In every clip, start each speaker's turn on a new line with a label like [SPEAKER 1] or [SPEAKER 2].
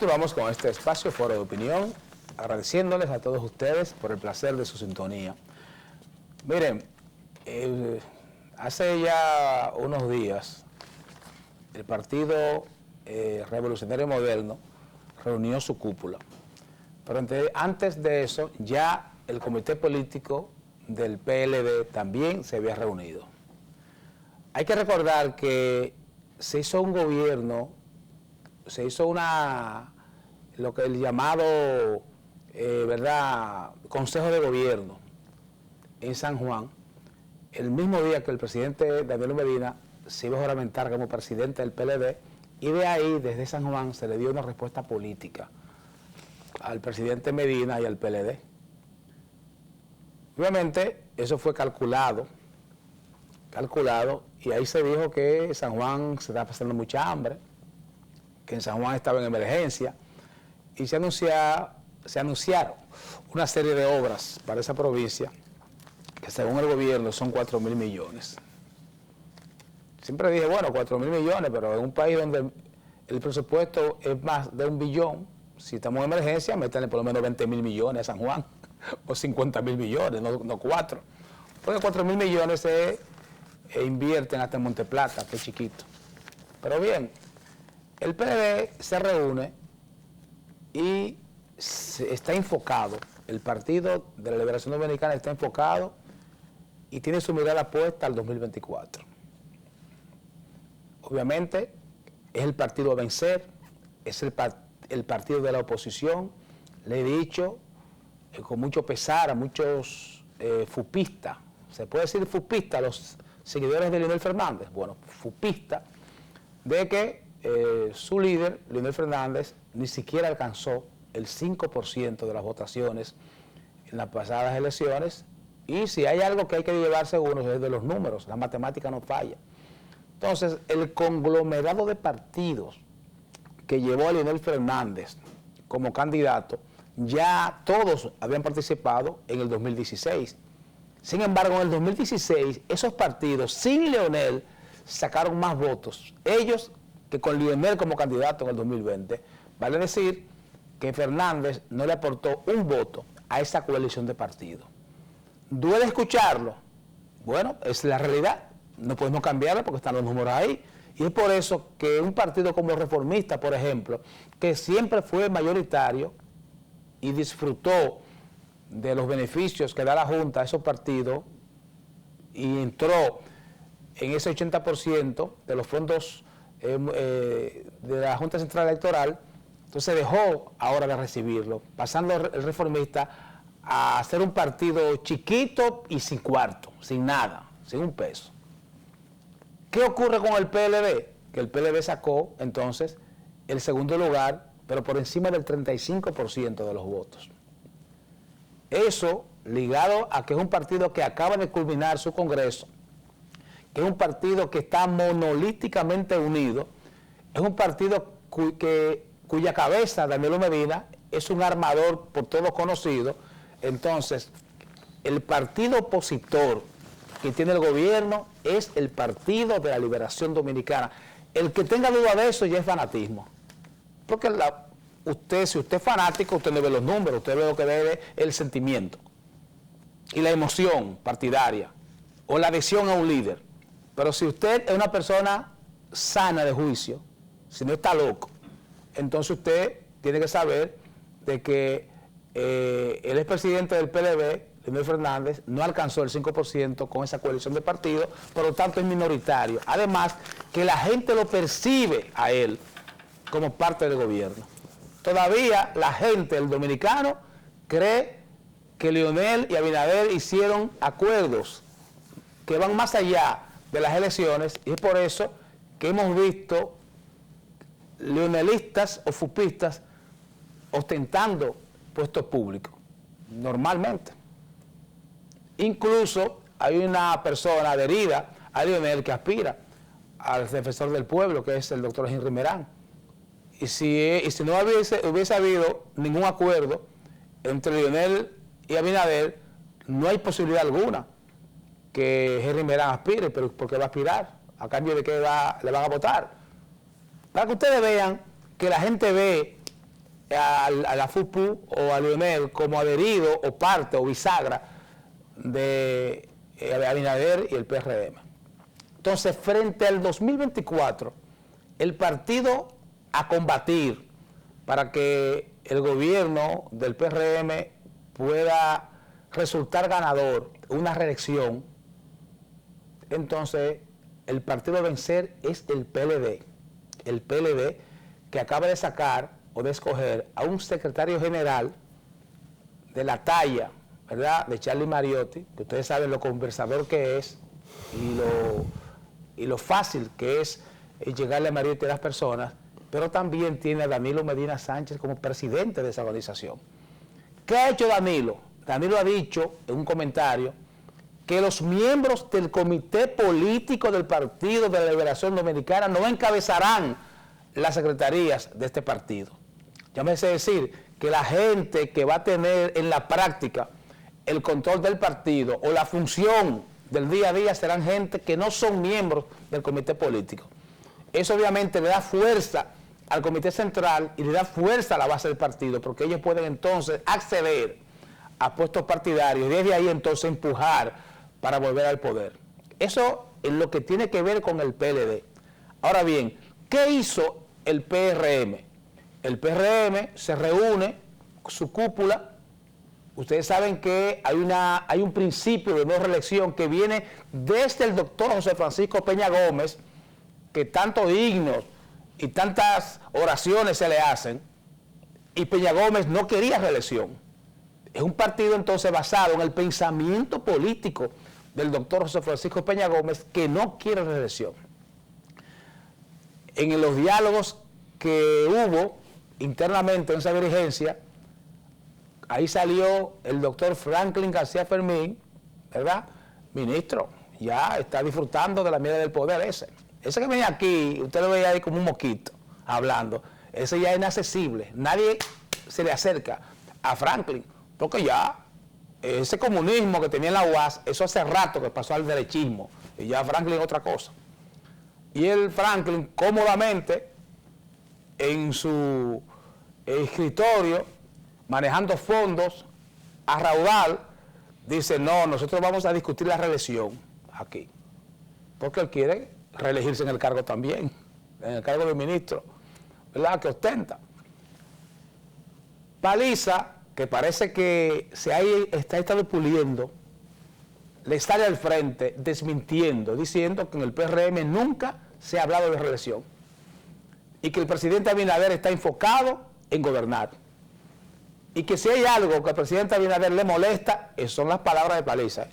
[SPEAKER 1] Continuamos con este espacio Foro de Opinión, agradeciéndoles a todos ustedes por el placer de su sintonía. Miren, hace ya unos días el Partido Revolucionario Moderno reunió su cúpula, pero antes de eso ya el comité político del PLD también se había reunido. Hay que recordar que se hizo un gobierno, se hizo lo que el llamado Consejo de Gobierno en San Juan, el mismo día que el presidente Danilo Medina se iba a juramentar como presidente del PLD, y de ahí, desde San Juan, se le dio una respuesta política al presidente Medina y al PLD. Obviamente, eso fue calculado, y ahí se dijo que San Juan se estaba pasando mucha hambre, que en San Juan estaba en emergencia, y se anunciaron una serie de obras para esa provincia, que según el gobierno son 4.000 millones. Siempre dije, bueno, 4.000 millones, pero en un país donde el presupuesto es más de 1 billón, si estamos en emergencia, métanle por lo menos 20.000 millones a San Juan, o 50.000 millones, no 4. Porque 4.000 millones se invierten hasta en Monteplata, que es chiquito. Pero bien, el PLD se reúne y está enfocado, el Partido de la Liberación Dominicana está enfocado y tiene su mirada puesta al 2024. Obviamente, es el partido a vencer, es el partido de la oposición. Le he dicho con mucho pesar a muchos fupistas, se puede decir fupistas a los seguidores de Leonel Fernández, bueno, fupistas, de que su líder, Leonel Fernández, ni siquiera alcanzó el 5% de las votaciones en las pasadas elecciones, y si hay algo que hay que llevarse uno es de los números, la matemática no falla. Entonces, el conglomerado de partidos que llevó a Leonel Fernández como candidato, ya todos habían participado en el 2016. Sin embargo, en el 2016, esos partidos, sin Leonel, sacaron más votos, ellos, que con Leonel como candidato en el 2020. Vale decir que Fernández no le aportó un voto a esa coalición de partidos. ¿Duele escucharlo? Bueno, es la realidad. No podemos cambiarlo porque están los números ahí. Y es por eso que un partido como Reformista, por ejemplo, que siempre fue mayoritario y disfrutó de los beneficios que da la Junta a esos partidos y entró en ese 80% de los fondos de la Junta Central Electoral, entonces dejó ahora de recibirlo, pasando el Reformista a ser un partido chiquito y sin cuarto, sin nada, sin un peso. ¿Qué ocurre con el PLD? Que el PLD sacó entonces el segundo lugar, pero por encima del 35% de los votos. Eso ligado a que es un partido que acaba de culminar su congreso, que es un partido que está monolíticamente unido, es un partido cuya cabeza, Danilo Medina, es un armador por todos conocido. Entonces, el partido opositor que tiene el gobierno es el Partido de la Liberación Dominicana. El que tenga duda de eso ya es fanatismo. Porque si usted es fanático, usted no ve los números, usted ve lo que ve el sentimiento y la emoción partidaria o la adhesión a un líder. Pero si usted es una persona sana de juicio, si no está loco, entonces usted tiene que saber de que el expresidente del PLD, Leonel Fernández, no alcanzó el 5% con esa coalición de partidos, por lo tanto es minoritario. Además, que la gente lo percibe a él como parte del gobierno. Todavía la gente, el dominicano, cree que Leonel y Abinader hicieron acuerdos que van más allá de las elecciones, y es por eso que hemos visto leonelistas o fupistas ostentando puestos públicos, normalmente. Incluso hay una persona adherida a Leonel que aspira al defensor del pueblo, que es el doctor Henry Merán. Y si no hubiese habido ningún acuerdo entre Leonel y Abinader, no hay posibilidad alguna que Henry Merán aspire. Pero ¿por qué va a aspirar? ¿A cambio de qué le van a votar? Para que ustedes vean que la gente ve a la FUPU o a Leonel como adherido o parte o bisagra de Abinader y el PRM. Entonces, frente al 2024, el partido a combatir para que el gobierno del PRM pueda resultar ganador en una reelección, entonces el partido a vencer es el PLD que acaba de sacar o de escoger a un secretario general de la talla, ¿verdad?, de Charlie Mariotti, que ustedes saben lo conversador que es y lo fácil que es llegarle a Mariotti a las personas, pero también tiene a Danilo Medina Sánchez como presidente de esa organización. ¿Qué ha hecho Danilo? Danilo ha dicho en un comentario que los miembros del comité político del Partido de la Liberación Dominicana no encabezarán las secretarías de este partido. Llámese decir que la gente que va a tener en la práctica el control del partido o la función del día a día serán gente que no son miembros del comité político. Eso obviamente le da fuerza al comité central y le da fuerza a la base del partido, porque ellos pueden entonces acceder a puestos partidarios y desde ahí entonces empujar para volver al poder. Eso es lo que tiene que ver con el PLD. Ahora bien, ¿qué hizo el PRM? El PRM se reúne, su cúpula. Ustedes saben que hay un principio de no reelección que viene desde el doctor José Francisco Peña Gómez, que tantos himnos y tantas oraciones se le hacen, y Peña Gómez no quería reelección. Es un partido entonces basado en el pensamiento político del doctor José Francisco Peña Gómez, que no quiere reelección. En los diálogos que hubo internamente en esa dirigencia, ahí salió el doctor Franklin García Fermín, ¿verdad? Ministro, ya está disfrutando de la mierda del poder ese. Ese que venía aquí, usted lo veía ahí como un mosquito, hablando. Ese ya es inaccesible. Nadie se le acerca a Franklin, porque ya ese comunismo que tenía en la UAS, eso hace rato que pasó al derechismo, y ya Franklin es otra cosa. Y el Franklin, cómodamente, en su escritorio, manejando fondos a raudal, dice, no, nosotros vamos a discutir la reelección aquí, porque él quiere reelegirse en el cargo también, en el cargo de ministro, ¿verdad?, que ostenta. Paliza, que parece que está estado puliendo, le sale al frente desmintiendo, diciendo que en el PRM nunca se ha hablado de reelección y que el presidente Abinader está enfocado en gobernar. Y que si hay algo que al presidente Abinader le molesta, son las palabras de Paliza.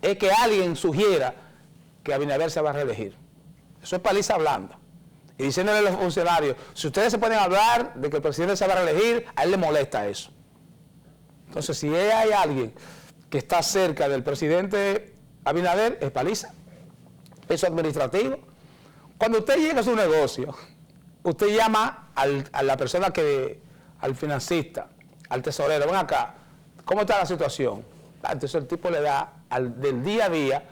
[SPEAKER 1] Es que alguien sugiera que Abinader se va a reelegir. Eso es Paliza hablando. Y diciéndole a los funcionarios, si ustedes se pueden hablar de que el presidente se va a reelegir, a él le molesta eso. Entonces, si hay alguien que está cerca del presidente Abinader, es Paliza. Eso es administrativo. Cuando usted llega a su negocio, usted llama a la persona al financista, al tesorero, ven acá, ¿cómo está la situación? Entonces el tipo le da del día a día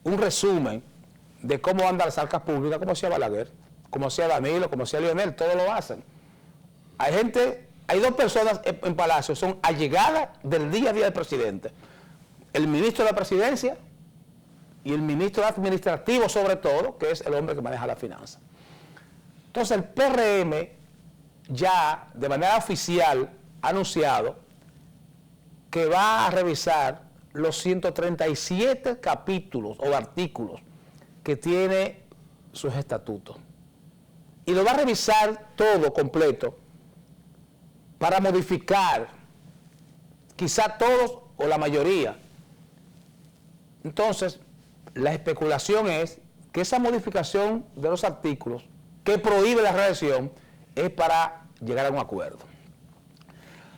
[SPEAKER 1] un resumen de cómo anda las arcas públicas, como hacía Balaguer, como hacía Danilo, como hacía Leonel, todos lo hacen. Hay dos personas en Palacio, son allegadas del día a día del presidente. El ministro de la presidencia y el ministro administrativo sobre todo, que es el hombre que maneja la finanza. Entonces el PRM ya de manera oficial ha anunciado que va a revisar los 137 capítulos o artículos que tiene sus estatutos. Y lo va a revisar todo completo para modificar quizá todos o la mayoría. Entonces, la especulación es que esa modificación de los artículos que prohíbe la reelección es para llegar a un acuerdo.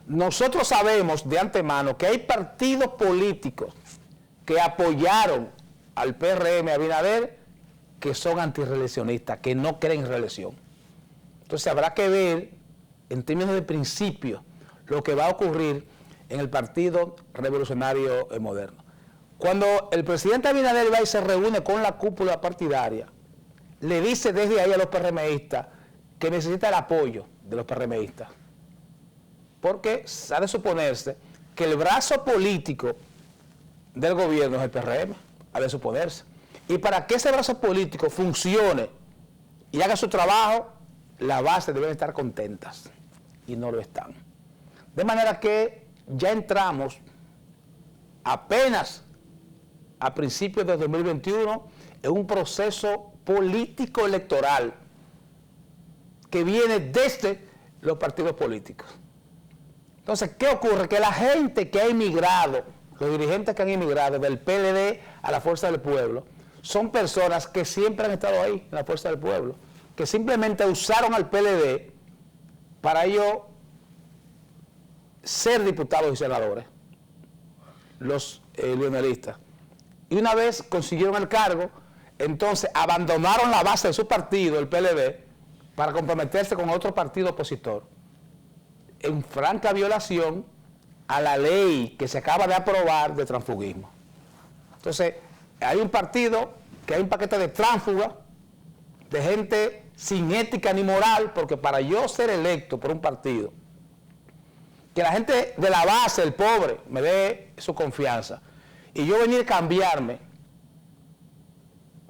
[SPEAKER 1] Nosotros sabemos de antemano que hay partidos políticos que apoyaron al PRM Abinader que son antirreeleccionistas, que no creen en reelección. Entonces habrá que ver en términos de principio lo que va a ocurrir en el Partido Revolucionario Moderno. Cuando el presidente Abinader va y se reúne con la cúpula partidaria, le dice desde ahí a los PRMistas que necesita el apoyo de los PRMistas. porque ha de suponerse que el brazo político del gobierno es el PRM, ha de suponerse. Y para que ese brazo político funcione y haga su trabajo, las bases deben estar contentas, y no lo están. De manera que ya entramos apenas a principios de 2021 en un proceso político electoral que viene desde los partidos políticos. Entonces, ¿qué ocurre? Que la gente que ha emigrado, los dirigentes que han emigrado del PLD a la Fuerza del Pueblo, son personas que siempre han estado ahí, en la Fuerza del Pueblo, que simplemente usaron al PLD para ellos ser diputados y senadores, los leonelistas. Y una vez consiguieron el cargo, entonces abandonaron la base de su partido, el PLD, para comprometerse con otro partido opositor, en franca violación a la ley que se acaba de aprobar de transfugismo. Entonces, hay un partido que hay un paquete de tránsfuga, de gente sin ética ni moral, porque para yo ser electo por un partido, que la gente de la base, el pobre, me dé su confianza, y yo venir a cambiarme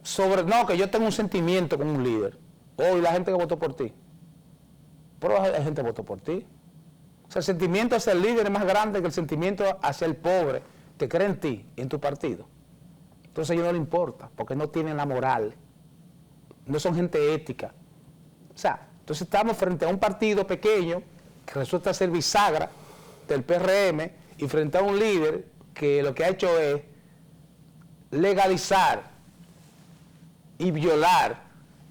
[SPEAKER 1] sobre, no, que yo tengo un sentimiento con un líder, y la gente que votó por ti, pero la gente votó por ti. O sea, el sentimiento hacia el líder es más grande que el sentimiento hacia el pobre que cree en ti y en tu partido. Entonces a ellos no les importa, porque no tienen la moral, no son gente ética. O sea, entonces estamos frente a un partido pequeño que resulta ser bisagra del PRM y frente a un líder que lo que ha hecho es legalizar y violar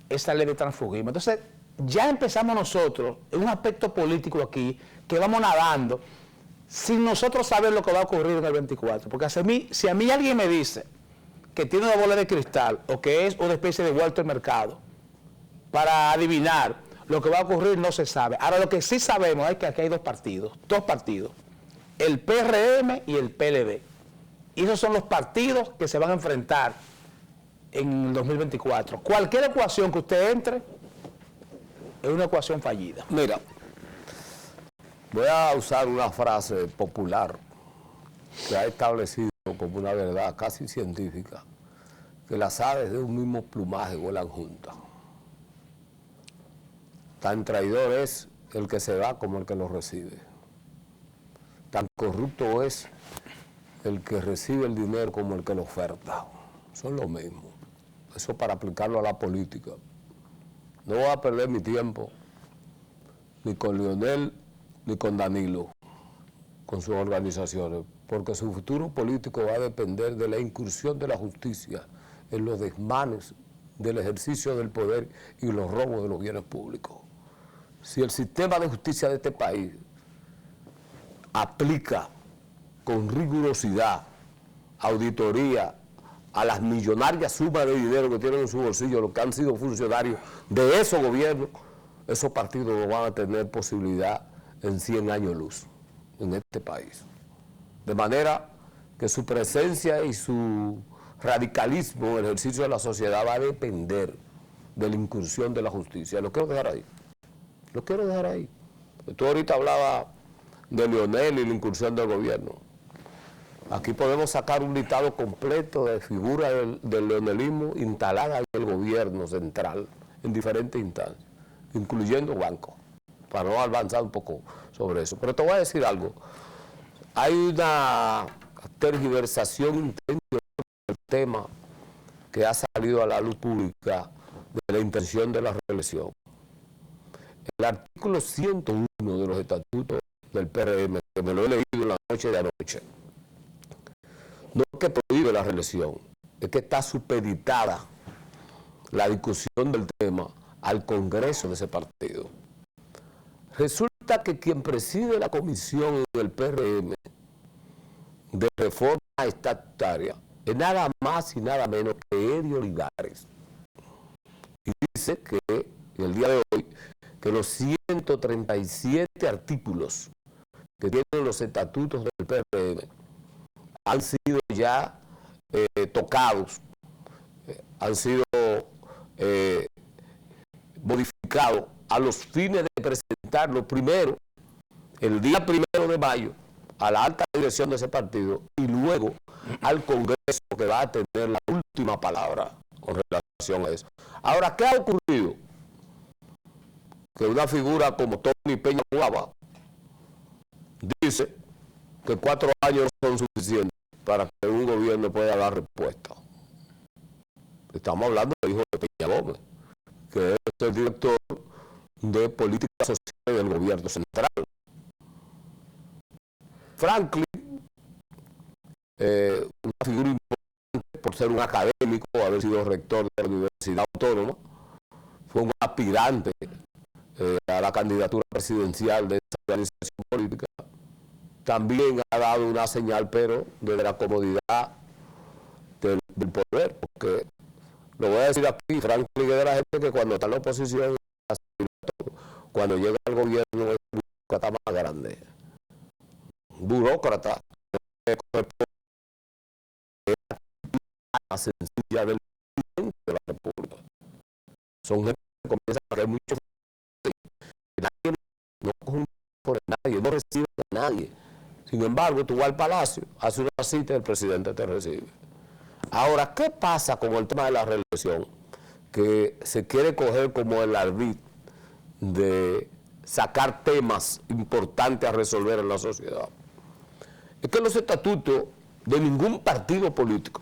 [SPEAKER 1] esa ley de transfugismo. Entonces ya empezamos nosotros en un aspecto político aquí que vamos nadando sin nosotros saber lo que va a ocurrir en el 24, porque si a mí alguien me dice que tiene una bola de cristal o que es una especie de Walter Mercado para adivinar lo que va a ocurrir, no se sabe. Ahora, lo que sí sabemos es que aquí hay dos partidos, el PRM y el PLD. Y esos son los partidos que se van a enfrentar en el 2024. Cualquier ecuación que usted entre es una ecuación fallida.
[SPEAKER 2] Mira, voy a usar una frase popular que ha establecido como una verdad casi científica, que las aves de un mismo plumaje vuelan juntas. Tan traidor es el que se va como el que lo recibe. Tan corrupto es el que recibe el dinero como el que lo oferta. Son lo mismo. Eso para aplicarlo a la política. No voy a perder mi tiempo ni con Leonel ni con Danilo, con sus organizaciones, porque su futuro político va a depender de la incursión de la justicia en los desmanes del ejercicio del poder y los robos de los bienes públicos. Si el sistema de justicia de este país aplica con rigurosidad auditoría a las millonarias sumas de dinero que tienen en su bolsillo los que han sido funcionarios de esos gobiernos, esos partidos no van a tener posibilidad en 100 años luz en este país. De manera que su presencia y su radicalismo en el ejercicio de la sociedad va a depender de la incursión de la justicia. Lo quiero dejar ahí. Lo quiero dejar ahí. Tú ahorita hablabas de Leonel y la incursión del gobierno. Aquí podemos sacar un listado completo de figuras del leonelismo instaladas en el gobierno central en diferentes instancias, incluyendo bancos, para no avanzar un poco sobre eso. Pero te voy a decir algo. Hay una tergiversación intensa del tema que ha salido a la luz pública de la intención de la reelección. El artículo 101 de los estatutos del PRM, que me lo he leído en la noche de anoche, no es que prohíbe la reelección, es que está supeditada la discusión del tema al Congreso de ese partido. Resulta que quien preside la comisión del PRM de reforma estatutaria es nada más y nada menos que Eddie Olivares. Y dice que en el día de hoy que los 137 artículos que tienen los estatutos del PRM han sido ya tocados, han sido modificados a los fines de presentarlo primero el día 1 de mayo a la alta dirección de ese partido y luego al Congreso, que va a tener la última palabra con relación a eso. Ahora, ¿qué ha ocurrido? Que una figura como Tony Peña Guava dice que 4 años no son suficientes para que un gobierno pueda dar respuesta. Estamos hablando del hijo de Peña Gómez, que es el director de políticas sociales del gobierno central. Franklin, una figura importante por ser un académico, haber sido rector de la Universidad Autónoma, fue un aspirante a la candidatura presidencial de esa organización política. También ha dado una señal, pero desde la comodidad del poder, porque lo voy a decir aquí, Franklin es de la gente que cuando está en la oposición, cuando llega al gobierno es un burócrata más grande. Burócrata más sencilla del presidente de la República. Son gente que comienzan a ver mucho. Nadie no coge por nadie, no recibe de nadie. Sin embargo, tú vas al Palacio, haces una cita y el presidente te recibe. Ahora, ¿qué pasa con el tema de la reelección? Que se quiere coger como el ardid de sacar temas importantes a resolver en la sociedad. Es que los estatutos de ningún partido político,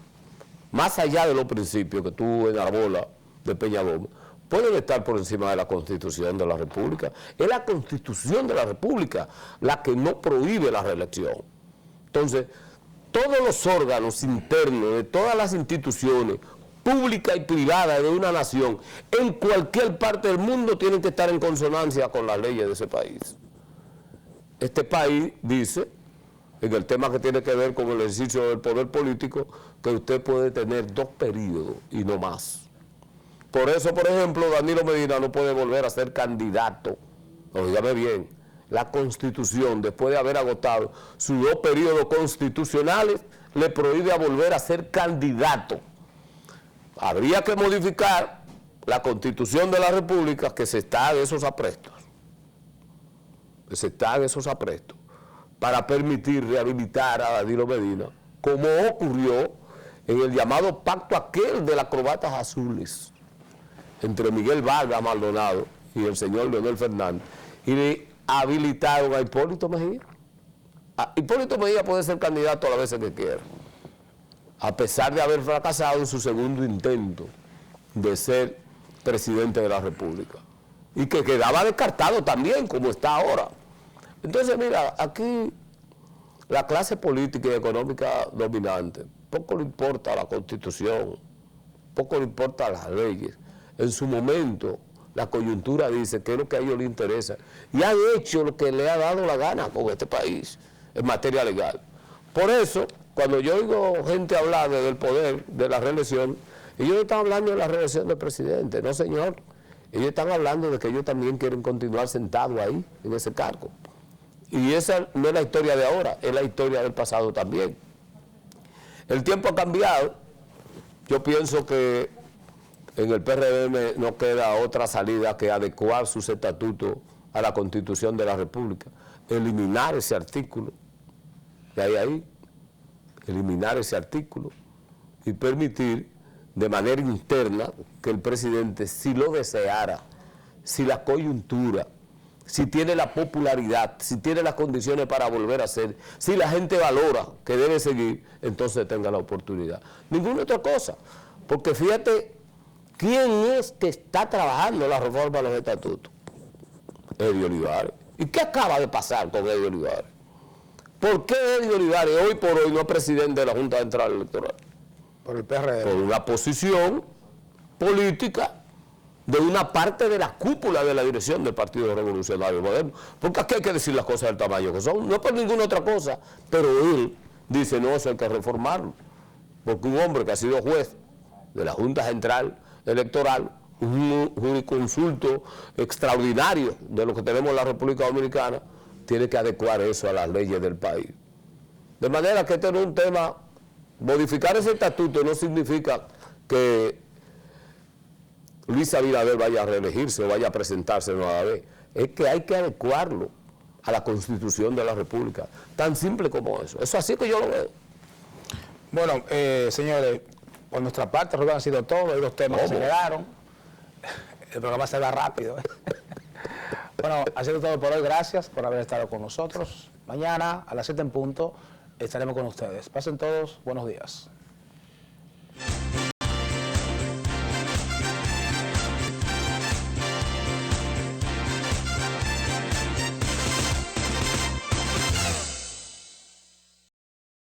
[SPEAKER 2] más allá de los principios que tú enarbolas de Peña Gómez, pueden estar por encima de la Constitución de la República. Es la Constitución de la República la que no prohíbe la reelección. Entonces, todos los órganos internos de todas las instituciones públicas y privadas de una nación en cualquier parte del mundo tienen que estar en consonancia con las leyes de ese país. Este país dice, en el tema que tiene que ver con el ejercicio del poder político, que usted puede tener 2 periodos y no más. Por eso, por ejemplo, Danilo Medina no puede volver a ser candidato. Óigame bien, la Constitución, después de haber agotado sus 2 periodos constitucionales, le prohíbe a volver a ser candidato. Habría que modificar la Constitución de la República, que se está en esos aprestos. Para permitir rehabilitar a Danilo Medina, como ocurrió en el llamado pacto aquel de las corbatas azules, entre Miguel Vargas Maldonado y el señor Leonel Fernández, y le habilitaron a Hipólito Mejía. Hipólito Mejía puede ser candidato a las veces que quiera, a pesar de haber fracasado en su segundo intento de ser presidente de la República, y que quedaba descartado también, como está ahora. Entonces, mira, aquí la clase política y económica dominante, poco le importa la Constitución, poco le importa las leyes. En su momento, la coyuntura dice que es lo que a ellos les interesa. Y han hecho lo que le ha dado la gana con este país en materia legal. Por eso, cuando yo oigo gente hablar del poder, de la reelección, ellos no están hablando de la reelección del presidente, no señor. Ellos están hablando de que ellos también quieren continuar sentados ahí, en ese cargo. Y esa no es la historia de ahora, es la historia del pasado también. El tiempo ha cambiado. Yo pienso que en el PRM no queda otra salida que adecuar sus estatutos a la Constitución de la República, eliminar ese artículo que hay ahí, eliminar ese artículo y permitir de manera interna que el presidente, si lo deseara, si la coyuntura, si tiene la popularidad, si tiene las condiciones para volver a ser, si la gente valora que debe seguir, entonces tenga la oportunidad. Ninguna otra cosa, porque fíjate, ¿quién es que está trabajando la reforma de los estatutos? Eddie Olivares. ¿Y qué acaba de pasar con Eddie Olivares? ¿Por qué Eddie Olivares hoy por hoy no es presidente de la Junta Central Electoral?
[SPEAKER 1] Por el PRD.
[SPEAKER 2] Por una posición política de una parte de la cúpula de la dirección del Partido Revolucionario Moderno. Porque aquí hay que decir las cosas del tamaño que son, no por ninguna otra cosa, pero él dice, no, eso hay que reformarlo. Porque un hombre que ha sido juez de la Junta Central Electoral, un jurisconsulto extraordinario de lo que tenemos en la República Dominicana, tiene que adecuar eso a las leyes del país. De manera que este no es un tema, modificar ese estatuto no significa que Luis Abinader vaya a reelegirse o vaya a presentarse nueva vez, es que hay que adecuarlo a la Constitución de la República. Tan simple como eso. Eso así que yo lo veo.
[SPEAKER 1] Bueno, señores, por nuestra parte, Rubén, ha sido todo. Hay los temas que se quedaron. El programa se va rápido. Bueno, ha sido todo por hoy. Gracias por haber estado con nosotros. Mañana a las 7 en punto estaremos con ustedes. Pasen todos. Buenos días.